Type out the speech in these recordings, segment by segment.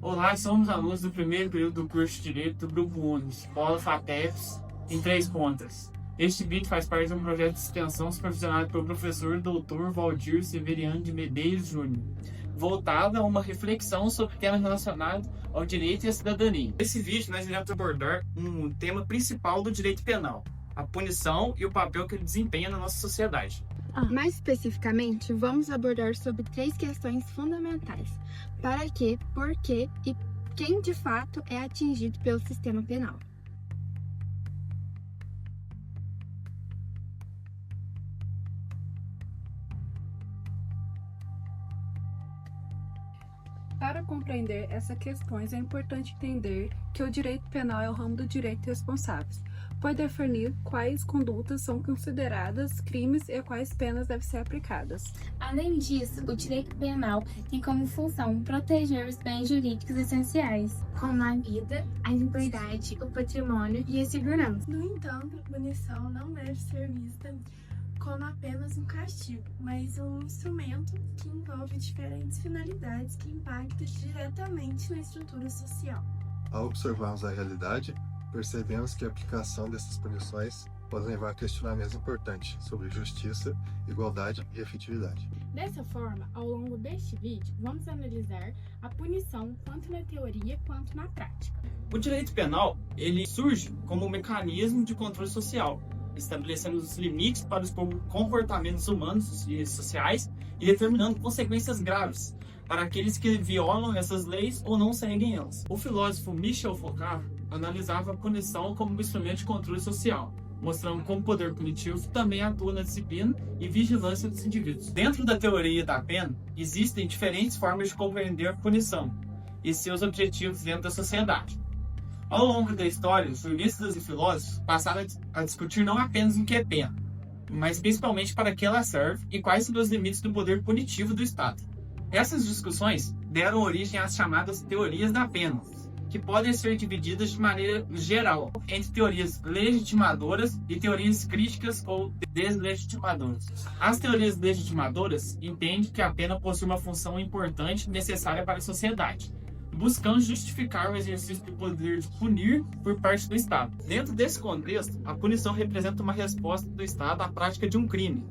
Olá, somos alunos do primeiro período do curso de Direito do Grupo Unis, Polo FATEPS, em Três Pontas. Este vídeo faz parte de um projeto de extensão supervisionado pelo professor Dr. Valdir Severiano de Medeiros Júnior, voltado a uma reflexão sobre temas relacionados ao direito e à cidadania. Nesse vídeo, nós iremos abordar um tema principal do direito penal, a punição e o papel que ele desempenha na nossa sociedade. Mais especificamente, vamos abordar sobre 3 questões fundamentais: para que, por que e quem de fato é atingido pelo sistema penal. Para compreender essas questões, é importante entender que o direito penal é o ramo do direito responsáveis, pois definir quais condutas são consideradas crimes e quais penas devem ser aplicadas. Além disso, o direito penal tem como função proteger os bens jurídicos essenciais, como a vida, a liberdade, o patrimônio e a segurança. No entanto, a punição não deve ser vista como apenas um castigo, mas um instrumento que envolve diferentes finalidades que impactam diretamente na estrutura social. Ao observarmos a realidade, percebemos que a aplicação dessas punições pode levar a questionamentos importantes sobre justiça, igualdade e efetividade. Dessa forma, ao longo deste vídeo, vamos analisar a punição tanto na teoria quanto na prática. O direito penal, ele surge como um mecanismo de controle social, estabelecendo os limites para os comportamentos humanos e sociais e determinando consequências graves para aqueles que violam essas leis ou não seguem elas. O filósofo Michel Foucault analisava a punição como um instrumento de controle social, mostrando como o poder punitivo também atua na disciplina e vigilância dos indivíduos. Dentro da teoria da pena, existem diferentes formas de compreender a punição e seus objetivos dentro da sociedade. Ao longo da história, os juristas e filósofos passaram a discutir não apenas o que é pena, mas principalmente para que ela serve e quais são os limites do poder punitivo do Estado. Essas discussões deram origem às chamadas teorias da pena, que podem ser divididas de maneira geral entre teorias legitimadoras e teorias críticas ou deslegitimadoras. As teorias legitimadoras entendem que a pena possui uma função importante e necessária para a sociedade, buscando justificar o exercício do poder de punir por parte do Estado. Dentro desse contexto, a punição representa uma resposta do Estado à prática de um crime,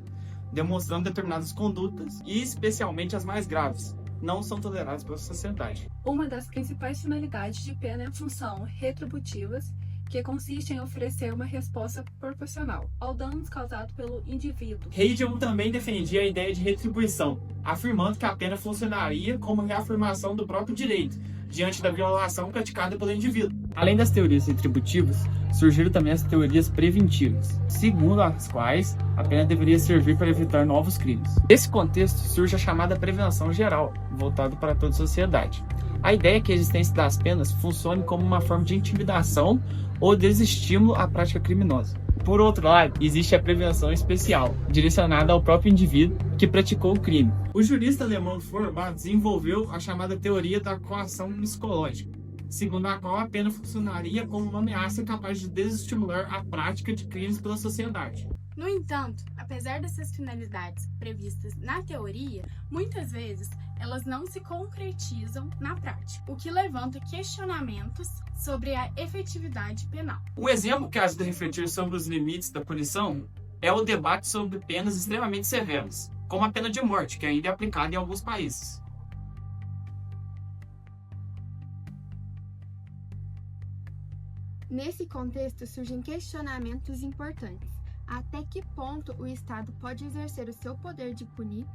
demonstrando determinadas condutas, e especialmente as mais graves, não são toleradas pela sociedade. Uma das principais finalidades de pena é a função retributivas, que consiste em oferecer uma resposta proporcional ao dano causado pelo indivíduo. Hegel também defendia a ideia de retribuição, afirmando que a pena funcionaria como reafirmação do próprio direito, diante da violação praticada pelo indivíduo. Além das teorias retributivas, surgiram também as teorias preventivas, segundo as quais a pena deveria servir para evitar novos crimes. Nesse contexto surge a chamada prevenção geral, voltada para toda a sociedade. A ideia é que a existência das penas funcione como uma forma de intimidação ou desestímulo à prática criminosa. Por outro lado, existe a prevenção especial, direcionada ao próprio indivíduo que praticou o crime. O jurista alemão Feuerbach desenvolveu a chamada teoria da coação psicológica, segundo a qual a pena funcionaria como uma ameaça capaz de desestimular a prática de crimes pela sociedade. No entanto, apesar dessas finalidades previstas na teoria, muitas vezes elas não se concretizam na prática, o que levanta questionamentos sobre a efetividade penal. Um exemplo que ajuda a refletir sobre os limites da punição é o debate sobre penas extremamente severas, como a pena de morte, que ainda é aplicada em alguns países. Nesse contexto surgem questionamentos importantes: até que ponto o Estado pode exercer o seu poder de punir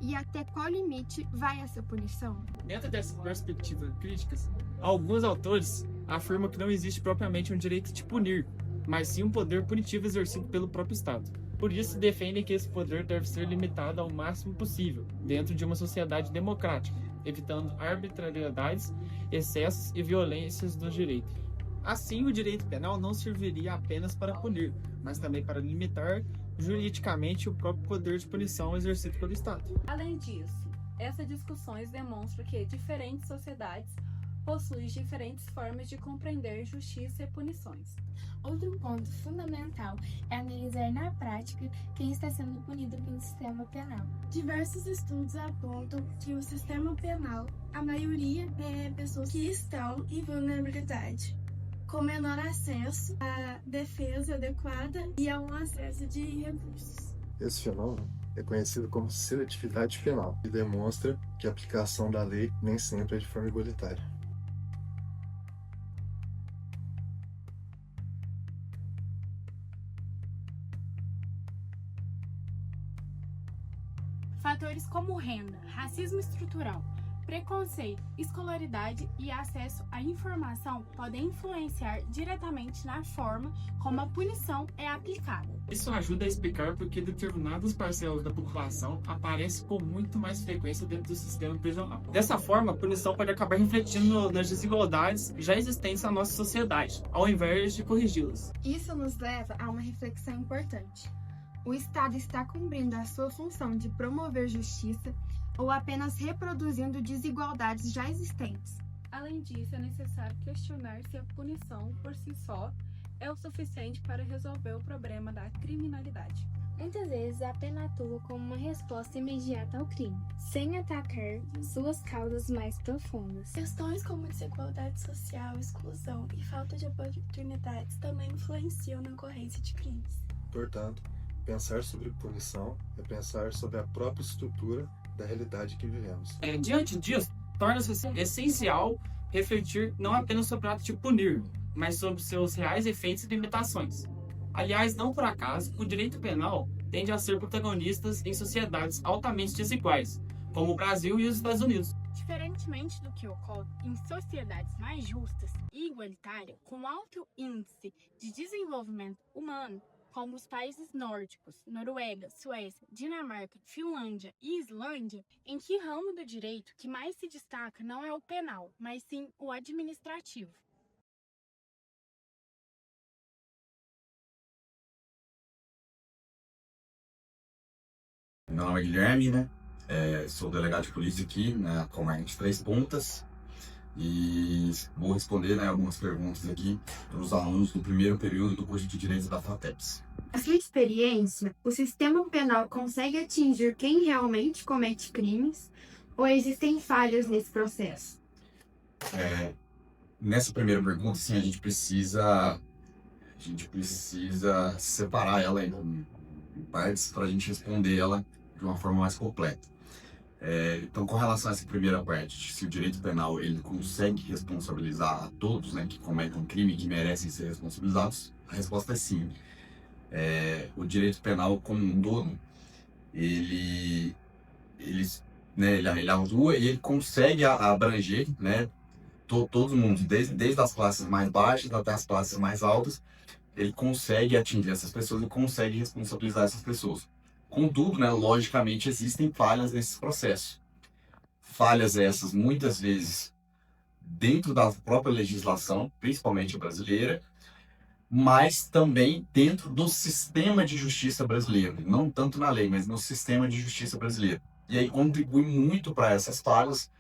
e até qual limite vai essa punição? Dentro dessas perspectivas críticas, alguns autores afirmam que não existe propriamente um direito de punir, mas sim um poder punitivo exercido pelo próprio Estado. Por isso, defendem que esse poder deve ser limitado ao máximo possível, dentro de uma sociedade democrática, evitando arbitrariedades, excessos e violências do direito. Assim, o direito penal não serviria apenas para punir, mas também para limitar juridicamente o próprio poder de punição exercido pelo Estado. Além disso, essas discussões demonstram que diferentes sociedades possui diferentes formas de compreender justiça e punições. Outro ponto fundamental é analisar na prática quem está sendo punido pelo sistema penal. Diversos estudos apontam que o sistema penal, a maioria é pessoas que estão em vulnerabilidade, com menor acesso à defesa adequada e a um acesso de recursos. Esse fenômeno é conhecido como seletividade penal e demonstra que a aplicação da lei nem sempre é de forma igualitária. Fatores como renda, racismo estrutural, preconceito, escolaridade e acesso à informação podem influenciar diretamente na forma como a punição é aplicada. Isso ajuda a explicar por que determinadas parcelas da população aparecem com muito mais frequência dentro do sistema prisional. Dessa forma, a punição pode acabar refletindo nas desigualdades já existentes na nossa sociedade, ao invés de corrigi-las. Isso nos leva a uma reflexão importante. O Estado está cumprindo a sua função de promover justiça ou apenas reproduzindo desigualdades já existentes? Além disso, é necessário questionar se a punição, por si só, é o suficiente para resolver o problema da criminalidade. Muitas vezes a pena atua como uma resposta imediata ao crime, sem atacar suas causas mais profundas. Questões como desigualdade social, exclusão e falta de oportunidades também influenciam na ocorrência de crimes. Portanto, pensar sobre punição é pensar sobre a própria estrutura da realidade que vivemos. Diante disso, torna-se essencial refletir não apenas sobre o ato de punir, mas sobre seus reais efeitos e limitações. Aliás, não por acaso, o direito penal tende a ser protagonistas em sociedades altamente desiguais, como o Brasil e os Estados Unidos. Diferentemente do que ocorre em sociedades mais justas e igualitárias, com alto índice de desenvolvimento humano, como os países nórdicos, Noruega, Suécia, Dinamarca, Finlândia e Islândia, em que ramo do direito que mais se destaca não é o penal, mas sim o administrativo. Meu nome é Guilherme, né? Sou delegado de polícia aqui na Comarca de Três Pontas e vou responder, né, algumas perguntas aqui dos alunos do primeiro período do curso de Direito da FATEPS. Na sua experiência, o sistema penal consegue atingir quem realmente comete crimes ou existem falhas nesse processo? Nessa primeira pergunta, sim, a gente precisa separar ela em partes para a gente responder ela de uma forma mais completa. Então, com relação a essa primeira parte, se o direito penal ele consegue responsabilizar a todos, né, que cometem um crime e que merecem ser responsabilizados, a resposta é sim. O direito penal como um todo, ele atua e ele consegue abranger, né, todo mundo, desde as classes mais baixas até as classes mais altas, ele consegue atingir essas pessoas e consegue responsabilizar essas pessoas. Contudo, né, logicamente, existem falhas nesse processo. Falhas essas, muitas vezes, dentro da própria legislação, principalmente brasileira, mas também dentro do sistema de justiça brasileiro. Não tanto na lei, mas no sistema de justiça brasileiro. E aí contribui muito para essas falhas,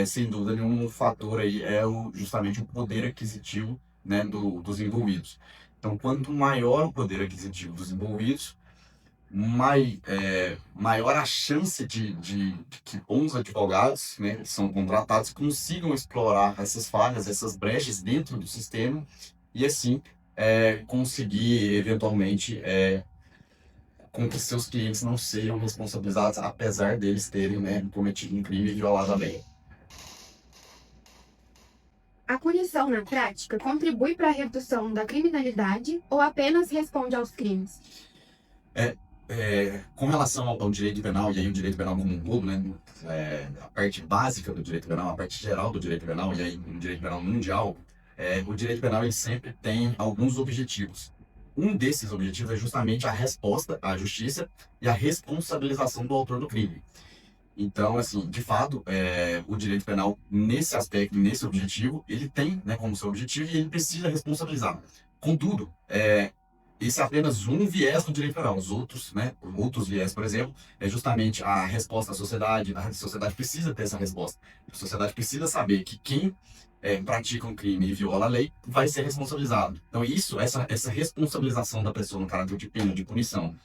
sem dúvida nenhuma, um fator aí é justamente o poder aquisitivo, né, dos envolvidos. Então, quanto maior o poder aquisitivo dos envolvidos, maior a chance de que bons advogados, né, que são contratados, consigam explorar essas falhas, essas brechas dentro do sistema e assim conseguir eventualmente com que seus clientes não sejam responsabilizados, apesar deles terem, né, cometido um crime e violado a lei. A punição na prática contribui para a redução da criminalidade ou apenas responde aos crimes? Com relação ao direito penal, e aí o direito penal como um todo, né, a parte básica do direito penal, a parte geral do direito penal, e aí o direito penal mundial, o direito penal ele sempre tem alguns objetivos. Um desses objetivos é justamente a resposta à justiça e a responsabilização do autor do crime. Então, assim, de fato, o direito penal, nesse aspecto, nesse objetivo, ele tem, né, como seu objetivo e ele precisa responsabilizar. Contudo, esse é apenas um viés do direito penal. Os outros, né, outros viés, por exemplo, é justamente a resposta à sociedade. A sociedade precisa ter essa resposta. A sociedade precisa saber que quem pratica um crime e viola a lei, vai ser responsabilizado. Então essa responsabilização da pessoa no caráter de pena, de punição,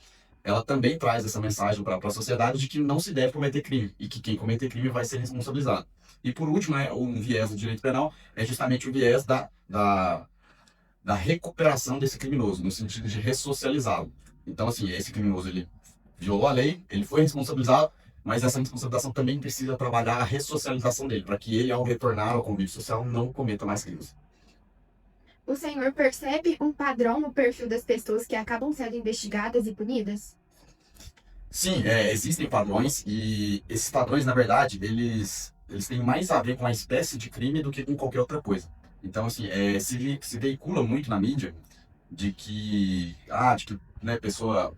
ela também traz essa mensagem para a sociedade de que não se deve cometer crime e que quem cometer crime vai ser responsabilizado. E por último, um viés do direito penal é justamente o viés da recuperação desse criminoso, no sentido de ressocializá-lo. Então, assim, esse criminoso, ele violou a lei, ele foi responsabilizado, mas essa responsabilização também precisa trabalhar a ressocialização dele, para que ele, ao retornar ao convívio social, não cometa mais crimes. O senhor percebe um padrão no perfil das pessoas que acabam sendo investigadas e punidas? Sim, existem padrões, e esses padrões, na verdade, eles têm mais a ver com a espécie de crime do que com qualquer outra coisa. Então, assim, se veicula muito na mídia de que né, pessoa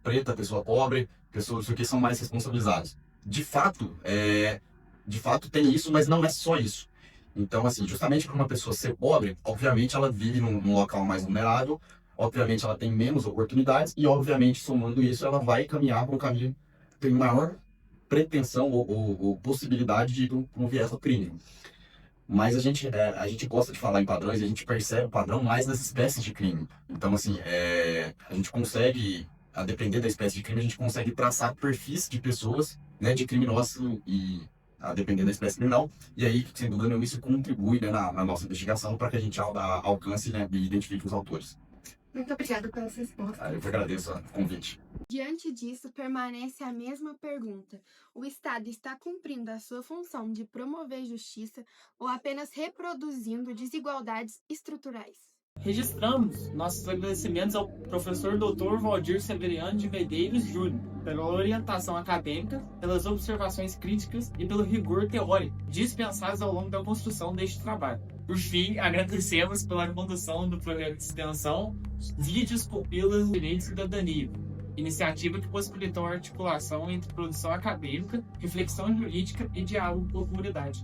preta, pessoa pobre, pessoas que são mais responsabilizadas. De fato tem isso, mas não é só isso. Então, assim, justamente por uma pessoa ser pobre, obviamente ela vive num local mais vulnerável, obviamente ela tem menos oportunidades e, obviamente, somando isso, ela vai caminhar para um caminho que tem maior pretensão ou possibilidade de ir para um viés do crime. Mas a gente gosta de falar em padrões e a gente percebe o padrão mais nas espécies de crime. Então, assim, a gente consegue, a depender da espécie de crime, a gente consegue traçar perfis de pessoas, né, de criminosos e a depender da espécie criminal. E aí, sem dúvida nenhuma, isso contribui, né, na nossa investigação para que a gente alcance, né, e identifique os autores. Muito obrigada pela sua resposta. Eu que agradeço o convite. Diante disso, permanece a mesma pergunta. O Estado está cumprindo a sua função de promover justiça ou apenas reproduzindo desigualdades estruturais? Registramos nossos agradecimentos ao professor Dr. Valdir Severiano de Medeiros Júnior pela orientação acadêmica, pelas observações críticas e pelo rigor teórico dispensados ao longo da construção deste trabalho. Por fim, agradecemos pela condução do programa de extensão Vídeos Pupilas do Direito e Cidadania, iniciativa que possibilitou a articulação entre produção acadêmica, reflexão jurídica e diálogo com a comunidade.